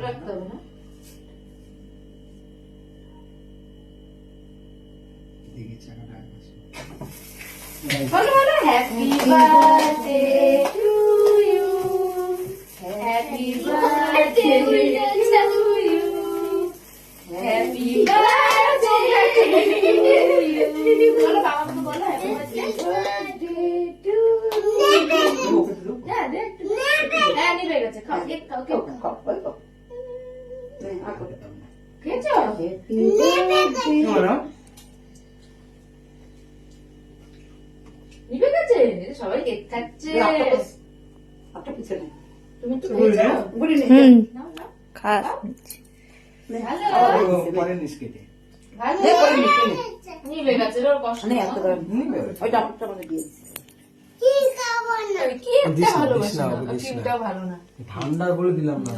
রাখতে হবে না? দেখি চাকাটা আছে। বলো বলো, happy birthday to you, happy birthday to you, happy birthday to you. বলো বাবাকে বলো হ্যাপি বার্থডে টু ইউ। হ্যাঁ নিবে গেছে, খাও কেক খাও, কেক খাও। খেয়েছো? নিবে গেছে, সবাই কেক খাচ্ছে। তুমি তো খেয়েছো? নাও, নাও। খাস ভালো পরে নিস কেটে। ভালো নিবে গেছে, ওর কষ্ট না। কি একটা ভালোবাসি না, ক্রিমটাও ভালো না। ঠান্ডা বলে দিলাম না